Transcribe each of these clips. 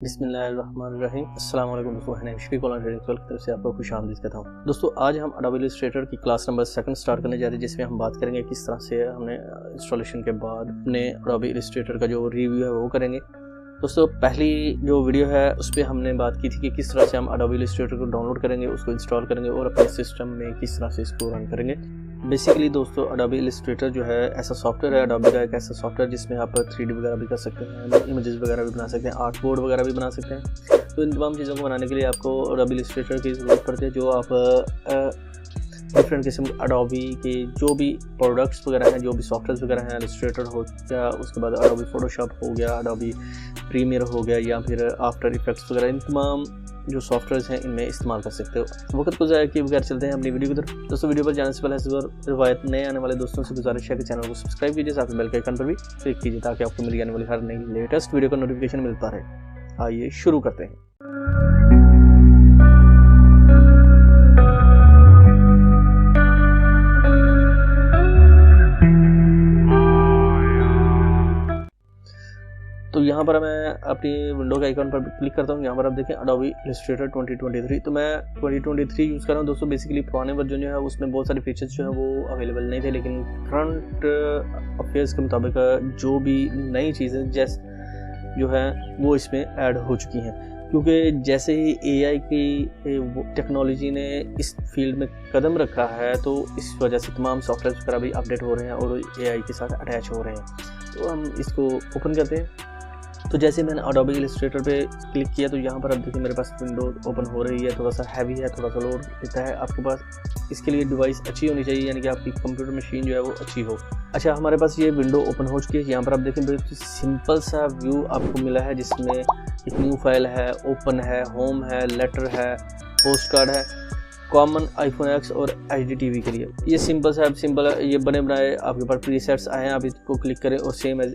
बिस्मिल्लाहिर्रहमानिर्रहीम। अस्सलाम वालेकुम दोस्तों, है हिस्ट्री कॉलर ट्रेडिंग की तरफ से आपको खुशामदीद कहता हूँ। दोस्तों आज हम अडोबे इलस्ट्रेटर की क्लास नंबर 2 स्टार्ट करने जा रहे हैं, जिसमें हम बात करेंगे किस तरह से हमने इंस्टॉलेशन के बाद अपने अडोबे इलस्ट्रेटर का जो रिव्यू है वो करेंगे। दोस्तों पहली जो वीडियो है उस पर हमने बात की थी कि किस तरह से हम अडोबे इलस्ट्रेटर को डाउनलोड करेंगे, उसको इंस्टॉल करेंगे और अपने सिस्टम में किस तरह से इसको रन करेंगे। बेसिकली दोस्तों अडोबे इलस्ट्रेटर जो है ऐसा सॉफ्टवेयर है, अडोबे का एक ऐसा सॉफ्टवेयर जिसमें आप 3D वगैरह भी कर सकते हैं, इमेजेस वगैरह भी बना सकते हैं, आर्ट बोर्ड वगैरह भी बना सकते हैं। तो इन तमाम चीज़ों को बनाने के लिए आपको अडोबे इलस्ट्रेटर की ज़रूरत पड़ती है। जो आप डिफरेंट किस्म के अडोबी के जो भी प्रोडक्ट्स वगैरह हैं, जो भी सॉफ्टवेयर वगैरह हैं, इलस्ट्रेटर हो गया, उसके बाद अडोबी फोटोशॉप हो गया, अडोबी प्रीमियर हो गया, या फिर आफ्टर इफेक्ट्स वगैरह, इन तमाम जो सॉफ्टवेयर हैं इनमें इस्तेमाल कर सकते हो। वक्त को ज़ाया किए बगैर चलते हैं अपनी वीडियो की तरफ। दोस्तों वीडियो पर जाने से पहले रिवायत नए आने वाले दोस्तों से गुजारिश है कि चैनल को सब्सक्राइब कीजिए, साथ में बेल के आइकन पर भी क्लिक कीजिए ताकि आपको मिल जाने वाली हर नई लेटेस्ट वीडियो का नोटिफिकेशन मिलता रहे। आइए शुरू करते हैं। तो यहाँ पर मैं अपनी विंडो के आइकन पर क्लिक करता हूँ। यहाँ पर आप देखें अडोबी इलस्ट्रेटर 2023। तो मैं 2023 यूज़ कर रहा हूँ। दोस्तों बेसिकली पुराने वर्जन जो है उसमें बहुत सारे फीचर्स जो है वो अवेलेबल नहीं थे, लेकिन करंट अफेयर्स के मुताबिक जो भी नई चीज़ें जैसे जो है वो इसमें ऐड हो चुकी हैं, क्योंकि जैसे ही AI की टेक्नोलॉजी ने इस फील्ड में कदम रखा है तो इस वजह से तमाम सॉफ्टवेयर वगैरह भी अपडेट हो रहे हैं और AI के साथ अटैच हो रहे हैं। तो हम इसको ओपन करते हैं। तो जैसे मैंने अडोबे इलस्ट्रेटर पे क्लिक किया तो यहाँ पर आप देखिए मेरे पास विंडो ओपन हो रही है। थोड़ा सा हैवी है, थोड़ा सा लोड लेता है। आपके पास इसके लिए डिवाइस अच्छी होनी चाहिए, यानी कि आपकी कंप्यूटर मशीन जो है वो अच्छी हो। अच्छा, हमारे पास ये विंडो ओपन हो चुकी है। यहाँ पर आप देखें बहुत सिंपल सा व्यू आपको मिला है, जिसमें एक न्यू फाइल है, ओपन है, होम है, लेटर है, पोस्ट कार्ड है, कॉमन iPhone X और HD TV के लिए। ये सिंपल ये बने बनाए आपके पास प्रीसेट्स आए हैं। आप इसको क्लिक करें और सेम एज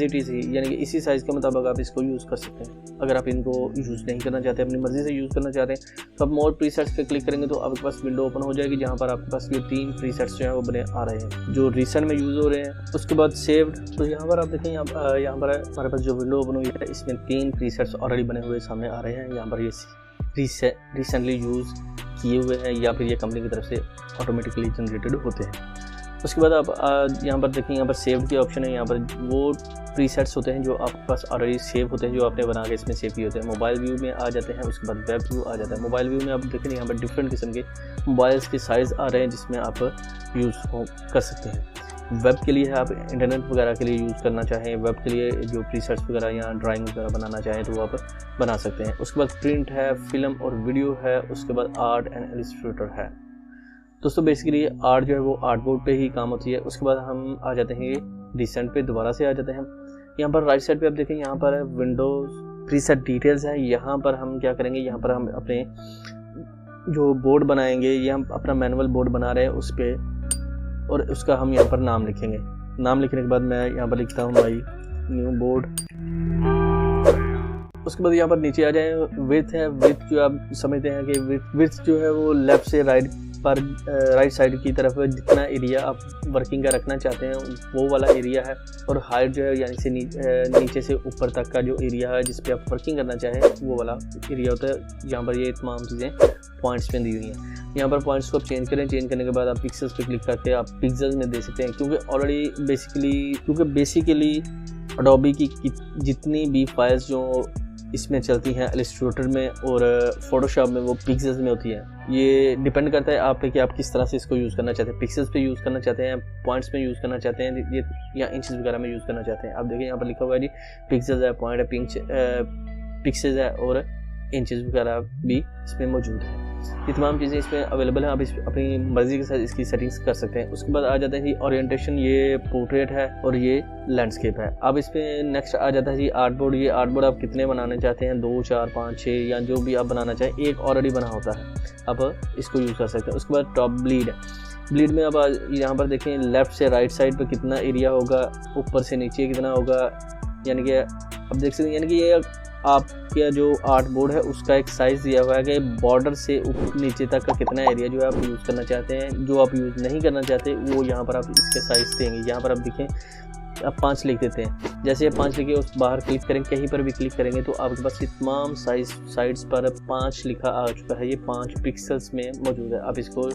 इट इज़ ही, यानी कि इसी साइज़ के मुताबिक आप इसको यूज़ कर सकते हैं। अगर आप इनको यूज़ नहीं करना चाहते, अपनी मर्ज़ी से यूज़ करना चाहते हैं, तो आप मोर प्रीसेट्स पे क्लिक करेंगे तो आपके पास विंडो ओपन हो जाएगी, जहाँ पर आपके पास ये 3 प्रीसेट्स जो है वो बने आ रहे हैं जो रिसेंट में यूज़ हो रहे हैं। उसके बाद सेव्ड, तो यहाँ पर आप देखें यहाँ पर हमारे पास जो विंडो ओपन हुई है इसमें 3 प्रीसेट्स ऑलरेडी बने हुए सामने आ रहे हैं। यहाँ पर ये रिसेंटली यूज़ किए हुए हैं या फिर ये कंपनी की तरफ से ऑटोमेटिकली जनरेटेड होते हैं। उसके बाद आप यहाँ पर देखें, यहाँ पर सेव के ऑप्शन है। यहाँ पर वो प्रीसेट्स होते हैं जो आपके पास ऑलरेडी सेव होते हैं, जो आपने बना के इसमें सेव किए होते हैं। मोबाइल व्यू में आ जाते हैं, उसके बाद वेब व्यू आ जाता है। मोबाइल व्यू में आप देखें यहाँ पर डिफरेंट किस्म के मोबाइल्स के साइज़ आ रहे हैं जिसमें आप यूज़ कर सकते हैं। वेब के लिए है, आप इंटरनेट वगैरह के लिए यूज़ करना चाहें, वेब के लिए जो प्रीसेट्स वगैरह या ड्राइंग वगैरह बनाना चाहें तो वो आप बना सकते हैं। उसके बाद प्रिंट है, फिल्म और वीडियो है, उसके बाद आर्ट एंड इलस्ट्रेटर है। दोस्तों बेसिकली आर्ट जो है वो आर्ट बोर्ड पे ही काम होती है। उसके बाद हम आ जाते हैं रिसेंट पे, दोबारा से आ जाते हैं। यहाँ पर राइट साइड पे आप देखें, यहाँ पर विंडोज़ प्रीसेट डिटेल्स है। यहाँ पर हम क्या करेंगे, यहाँ पर हम अपने जो बोर्ड बनाएंगे, ये हम अपना मैनुअल बोर्ड बना रहे हैं उस पर, और उसका हम यहाँ पर नाम लिखेंगे। नाम लिखने के बाद मैं यहाँ पर लिखता हूँ माई न्यू बोर्ड। उसके बाद यहाँ पर नीचे आ जाए, विड्थ है। विड्थ जो आप समझते हैं कि विड्थ जो है वो लेफ़्ट से राइट पर राइट साइड की तरफ जितना एरिया आप वर्किंग का रखना चाहते हैं वो वाला एरिया है। और हाइट जो है यानी से नीचे से ऊपर तक का जो एरिया है जिस पे आप वर्किंग करना चाहें वो वाला एरिया होता है। यहाँ पर ये तमाम चीज़ें पॉइंट्स में दी हुई हैं। यहाँ पर पॉइंट्स को आप चेंज करें। चेंज करने के बाद आप पिक्सल्स पे क्लिक करके आप पिक्सल्स में दे सकते हैं, क्योंकि बेसिकली अडोबी की जितनी भी फाइल्स जो इसमें चलती हैं इलस्ट्रेटर में और फोटोशॉप में वो पिक्सल्स में होती है। ये डिपेंड करता है आप पे कि आप किस तरह से इसको यूज़ करना चाहते हैं। पिक्सल्स पे यूज़ करना चाहते हैं, पॉइंट्स में यूज़ करना चाहते हैं, ये या इंचेस वगैरह में यूज़ करना चाहते हैं। आप देखिए यहाँ पर लिखा हुआ है जी पिक्सल्स है, पॉइंट है, पिक्सल्स है और इंचेस वगैरह भी इसमें मौजूद है। ये तमाम चीज़ें इसमें अवेलेबल हैं। आप अपनी मर्ज़ी के साथ इसकी सेटिंग्स कर सकते हैं। उसके बाद आ जाता है जी ओरिएंटेशन, ये पोर्ट्रेट है और ये लैंडस्केप है। अब इस पर नेक्स्ट आ जाता है जी आर्ट बोर्ड। ये आर्ट बोर्ड आप कितने बनाने चाहते हैं, 2, 4, 5, 6 या जो भी आप बनाना चाहें। एक ऑलरेडी बना होता है, आप इसको यूज़ कर सकते हैं। उसके बाद टॉप ब्लीड है। ब्लीड में अब यहाँ पर देखें लेफ़्ट से राइट साइड पर कितना एरिया होगा, ऊपर से नीचे कितना होगा, यानी कि अब देख सकते हैं, यानी कि ये आपका जो आर्ट बोर्ड है उसका एक साइज़ दिया हुआ है कि बॉर्डर से ऊपर नीचे तक का कितना एरिया जो है आप यूज़ करना चाहते हैं। जो आप यूज़ नहीं करना चाहते वो यहाँ पर आप इसके साइज़ देंगे। यहाँ पर आप देखें आप 5 लिख देते हैं। जैसे आप 5 लिखे उस बाहर क्लिक करेंगे, कहीं पर भी क्लिक करेंगे तो आपके पास ये तमाम साइड्स पर 5 लिखा आ चुका है। ये 5 पिक्सल्स में मौजूद है। आप इसको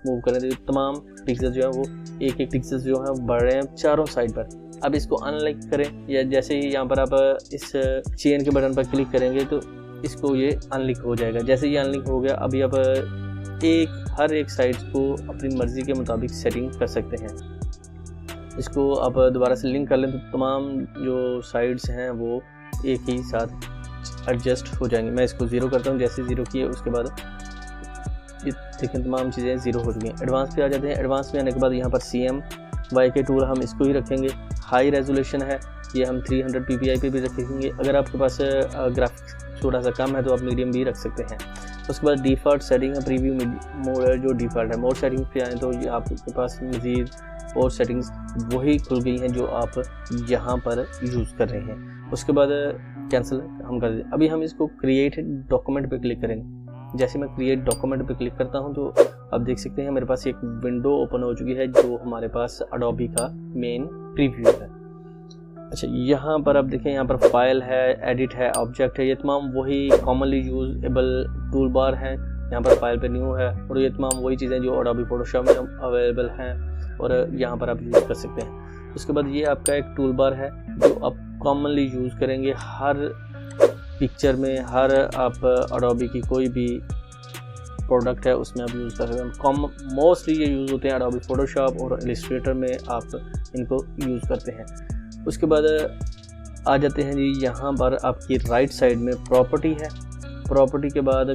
मूव करें तो तमाम पिक्सल जो है वो एक पिक्सल्स जो है बढ़ रहे हैं चारों साइड पर। अब इसको अनलिक करें, या जैसे ही यहाँ पर आप इस चेन के बटन पर क्लिक करेंगे तो इसको ये अनलिक हो जाएगा। जैसे ये अनलिक हो गया, अभी आप हर एक साइड्स को अपनी मर्ज़ी के मुताबिक सेटिंग कर सकते हैं। इसको आप दोबारा से लिंक कर लें तो तमाम जो साइड्स हैं वो एक ही साथ एडजस्ट हो जाएंगे। मैं इसको 0 करता हूँ। जैसे 0 किए उसके बाद ये देखें तमाम चीज़ें 0 हो चुकी हैं। एडवांस पे आ जाते हैं। एडवांस में आने के बाद यहाँ पर CMYK टूल हम इसको ही रखेंगे। हाई रेजोल्यूशन है, ये हम 300 ppi पे भी रखेंगे। अगर आपके पास ग्राफिक्स थोड़ा सा कम है तो आप मीडियम भी रख सकते हैं। उसके बाद डिफ़ॉल्ट सेटिंग है, प्रीव्यू मोड है जो डिफ़ॉल्ट है। मोड सेटिंग पे आएँ तो ये आपके पास मज़ीद और सेटिंग्स वही खुल गई हैं जो आप यहाँ पर यूज़ कर रहे हैं। उसके बाद कैंसिल हम कर दें। अभी हम इसको क्रिएट डॉक्यूमेंट पे क्लिक करेंगे। जैसे मैं क्रिएट डॉक्यूमेंट पे क्लिक करता हूँ तो आप देख सकते हैं मेरे पास एक विंडो ओपन हो चुकी है जो हमारे पास एडोबी का मेन प्रीव्यू है। अच्छा, यहाँ पर आप देखें, यहाँ पर फाइल है, एडिट है, ऑब्जेक्ट है, ये तमाम वही कॉमनली यूजेबल टूल बार हैं। यहाँ पर फाइल पे न्यू है और ये तमाम वही चीज़ें जो एडोबी फोटोशॉप में अवेलेबल हैं और यहाँ पर आप यूज़ कर सकते हैं। उसके बाद ये आपका एक टूल बार है जो आप कॉमनली यूज़ करेंगे हर पिक्चर में, हर आप एडोबी की कोई भी प्रोडक्ट है उसमें आप यूज़ कर सकते हैं। मोस्टली ये यूज़ होते हैं एडोबी फोटोशॉप और इलस्ट्रेटर में आप इनको यूज़ करते हैं। उसके बाद आ जाते हैं जी, यहाँ पर आपकी राइट साइड में प्रॉपर्टी है। प्रॉपर्टी के बाद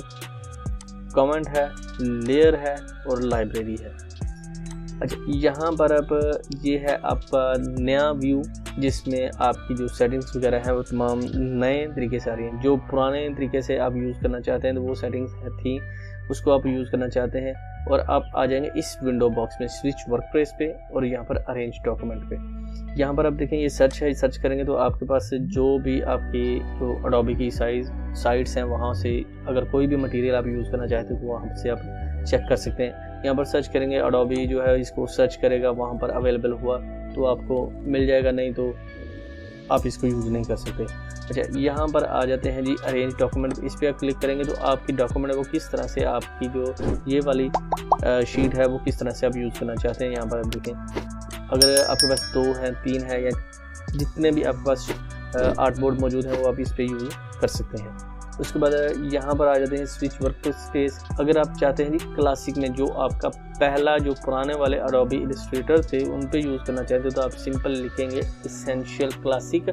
कमेंट है, लेयर है और लाइब्रेरी है। अच्छा, यहाँ पर आप ये है आपका नया व्यू जिसमें आपकी जो सेटिंग्स वगैरह हैं वो तमाम नए तरीके से आ रही हैं। जो पुराने तरीके से आप यूज़ करना चाहते हैं तो वो सेटिंग्स थी, उसको आप यूज़ करना चाहते हैं और आप आ जाएंगे इस विंडो बॉक्स में स्विच वर्कप्लेस पे और यहाँ पर अरेंज डॉक्यूमेंट पे। यहाँ पर आप देखें ये सर्च है, सर्च करेंगे तो आपके पास जो भी आपकी जो एडोबी की साइट्स हैं वहाँ से अगर कोई भी मटेरियल आप यूज़ करना चाहते हैं तो वहाँ से आप चेक कर सकते हैं। यहाँ पर सर्च करेंगे, एडोबी जो है इसको सर्च करेगा, वहाँ पर अवेलेबल हुआ तो आपको मिल जाएगा, नहीं तो आप इसको यूज़ नहीं कर सकते। अच्छा, यहाँ पर आ जाते हैं जी अरेंज डॉक्यूमेंट। इस पर आप क्लिक करेंगे तो आपकी डॉक्यूमेंट है वो किस तरह से, आपकी जो ये वाली शीट है वो किस तरह से आप यूज़ करना चाहते हैं। यहाँ पर आप देखें, अगर आपके पास 2 है, 3 है या जितने भी आपके पास आर्टबोर्ड मौजूद है वो आप इस पर यूज़ कर सकते हैं। उसके बाद यहाँ पर आ जाते हैं स्विच वर्कस्पेस। अगर आप चाहते हैं जी क्लासिक में जो आपका पहला जो पुराने वाले एडोबी इलस्ट्रेटर थे उन पे यूज़ करना चाहते हो तो आप सिंपल लिखेंगे एसेंशियल क्लासिक।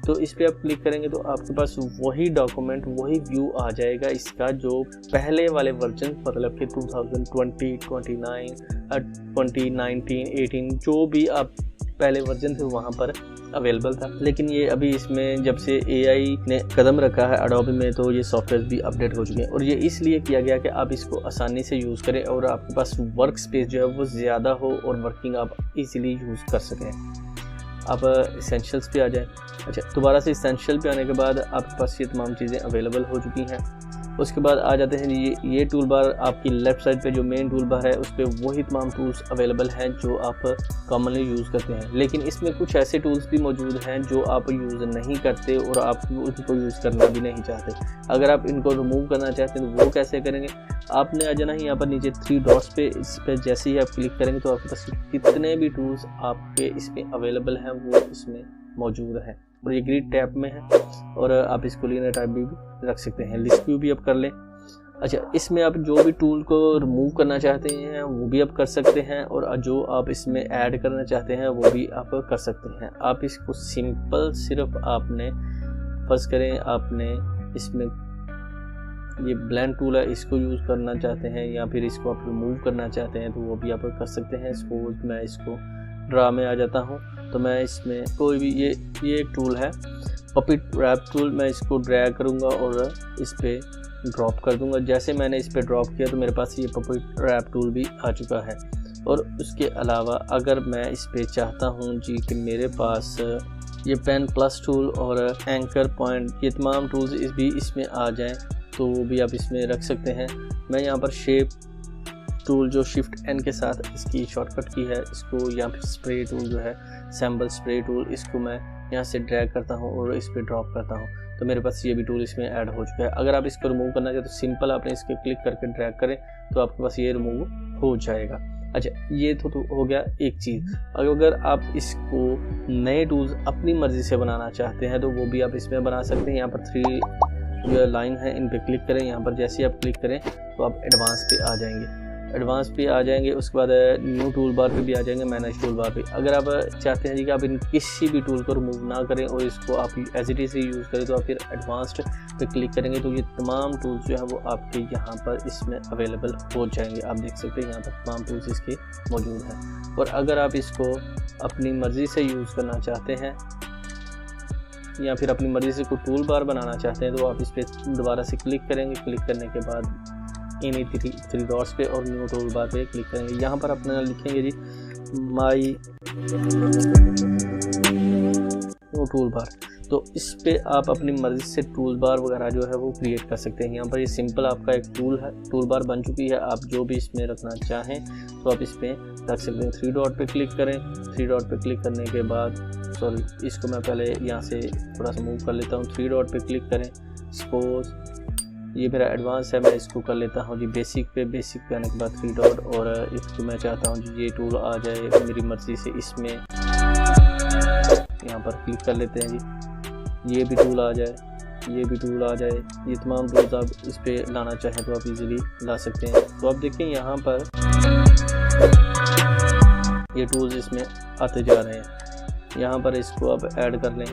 तो इस पर आप क्लिक करेंगे तो आपके पास वही डॉक्यूमेंट, वही व्यू आ जाएगा इसका जो पहले वाले वर्जन, मतलब कि 2020, 29, 2019, 18 जो भी आप पहले वर्जन थे वहाँ पर अवेलेबल था। लेकिन ये अभी इसमें जब से AI ने कदम रखा है एडोबी में तो ये सॉफ्टवेयर भी अपडेट हो चुके हैं और ये इसलिए किया गया कि आप इसको आसानी से यूज़ करें और आपके पास वर्क स्पेस जो है वो ज़्यादा हो और वर्किंग आप इजीली यूज़ कर सकें। आप एसेंशियल्स पे आ जाएं। अच्छा, दोबारा से एसेंशियल पे आने के बाद आपके पास ये तमाम चीज़ें अवेलेबल हो चुकी हैं। उसके बाद आ जाते हैं ये टूल बार, आपकी लेफ़्ट साइड पे जो मेन टूल बार है उस पर वही तमाम टूल्स अवेलेबल हैं जो आप कॉमनली यूज़ करते हैं। लेकिन इसमें कुछ ऐसे टूल्स भी मौजूद हैं जो आप यूज़ नहीं करते और आप उनको यूज़ करना भी नहीं चाहते। अगर आप इनको रिमूव करना चाहते हैं तो वो कैसे करेंगे, आपने आ जाना है यहाँ पर नीचे 3 डॉट्स पे। इस पर जैसे ही आप क्लिक करेंगे तो आपके पास कितने भी टूल्स आपके इसमें अवेलेबल हैं वो इसमें मौजूद हैं और ये ग्रिड टैब में है और आप इसको लीनियर टाइप भी रख सकते हैं। लिस्ट व्यू भी आप कर लें। अच्छा, इसमें आप जो भी टूल को रिमूव करना चाहते हैं वो भी आप कर सकते हैं और जो आप इसमें ऐड करना चाहते हैं वो भी आप कर सकते हैं। आप इसको सिंपल सिर्फ आपने फर्ज करें, आपने इसमें ये ब्लेंड टूल है इसको यूज़ करना चाहते हैं या फिर इसको आप रिमूव करना चाहते हैं तो वो भी आप कर सकते हैं। सपोज मैं इसको ड्रा में आ जाता हूँ तो मैं इसमें कोई भी ये एक टूल है पपिट रैप टूल, मैं इसको ड्रैग करूँगा और इस पर ड्रॉप कर दूँगा। जैसे मैंने इस पर ड्रॉप किया तो मेरे पास ये पपिट रैप टूल भी आ चुका है। और उसके अलावा अगर मैं इस पर चाहता हूँ जी कि मेरे पास ये पेन प्लस टूल और एंकर पॉइंट ये तमाम टूल्स भी इसमें आ जाएँ तो वो भी आप इसमें रख सकते हैं। मैं यहाँ पर शेप टूल जो शिफ्ट N के साथ इसकी शॉर्टकट की है इसको, या फिर स्प्रे टूल जो है सैम्पल स्प्रे टूल, इसको मैं यहाँ से ड्रैग करता हूँ और इस पर ड्रॉप करता हूँ, तो मेरे पास ये भी टूल इसमें ऐड हो चुका है। अगर आप इसको रिमूव करना चाहते तो सिंपल आपने इसके क्लिक करके ड्रैग करें तो आपके पास ये रिमूव हो जाएगा। अच्छा, ये तो हो गया एक चीज़। अगर आप इसको नए टूल्स अपनी मर्ज़ी से बनाना चाहते हैं तो वो भी आप इसमें बना सकते हैं। यहाँ पर 3 लाइन है, इन पे क्लिक करें। यहाँ पर जैसे ही आप क्लिक करें तो आप एडवांस पे आ जाएंगे, उसके बाद न्यू टूल बार पे भी आ जाएंगे, मैनेज टूल बार पे। अगर आप चाहते हैं जी कि आप इन किसी भी टूल को रिमूव ना करें और इसको आप एज इट इज़ यूज़ करें तो आप फिर एडवांस्ड पे क्लिक करेंगे तो ये तमाम टूल्स जो है वो आपके यहाँ पर इसमें अवेलेबल हो जाएंगे। आप देख सकते हैं यहाँ पर तमाम टूल्स इसके मौजूद हैं। और अगर आप इसको अपनी मर्ज़ी से यूज़ करना चाहते हैं या फिर अपनी मर्ज़ी से कोई टूल बार बनाना चाहते हैं तो आप इस पर दोबारा से क्लिक करेंगे। क्लिक करने के बाद इन्हीं 3 डॉट्स पे और न्यू टूल बार पे क्लिक करेंगे। यहाँ पर अपना लिखेंगे जी माई न्यू टूल बार, तो इस पे आप अपनी मर्ज़ी से टूल बार वगैरह जो है वो क्रिएट कर सकते हैं। यहाँ पर ये सिंपल आपका एक टूल बार बन चुकी है। आप जो भी इसमें रखना चाहें तो आप इस पर रख सकते हैं। 3 डॉट पे क्लिक करें। 3 डॉट पे क्लिक करने के बाद इसको मैं पहले यहाँ से थोड़ा सा मूव कर लेता हूँ। 3 डॉट पे क्लिक करें। सपोज ये मेरा एडवांस है, मैं इसको कर लेता हूँ जी बेसिक पे आने के बाद 3 डॉट, और इसको मैं चाहता हूँ जी ये टूल आ जाए मेरी मर्ज़ी से इसमें। यहाँ पर क्लिक कर लेते हैं जी, ये भी टूल आ जाए, ये तमाम टूल्स आप इस पर लाना चाहें तो आप इजीली ला सकते हैं। तो आप देखें यहाँ पर ये टूल्स इसमें आते जा रहे हैं। यहाँ पर इसको आप ऐड कर लें,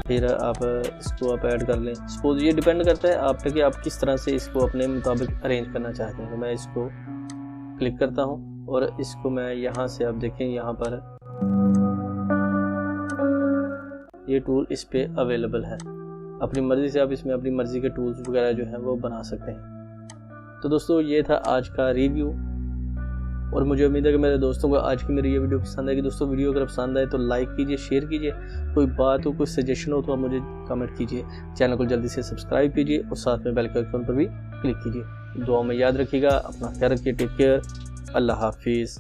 फिर आप इसको आप ऐड कर लें। सपोज ये डिपेंड करता है आप पे कि आप किस तरह से इसको अपने मुताबिक अरेंज करना चाहते हैं। तो मैं इसको क्लिक करता हूँ और इसको मैं यहाँ से आप देखें यहाँ पर ये टूल इस पे अवेलेबल है। अपनी मर्ज़ी से आप इसमें अपनी मर्ज़ी के टूल्स वगैरह जो हैं वो बना सकते हैं। तो दोस्तों ये था आज का रिव्यू, और मुझे उम्मीद है कि मेरे दोस्तों को आज की मेरी ये वीडियो पसंद आएगी। दोस्तों वीडियो अगर पसंद आए तो लाइक कीजिए, शेयर कीजिए, कोई बात हो कोई सजेशन हो तो आप मुझे कमेंट कीजिए। चैनल को जल्दी से सब्सक्राइब कीजिए और साथ में बेल के आइकन पर भी क्लिक कीजिए। दुआ में याद रखिएगा, अपना ख्याल रखिए। टेक केयर, अल्लाह हाफिज़।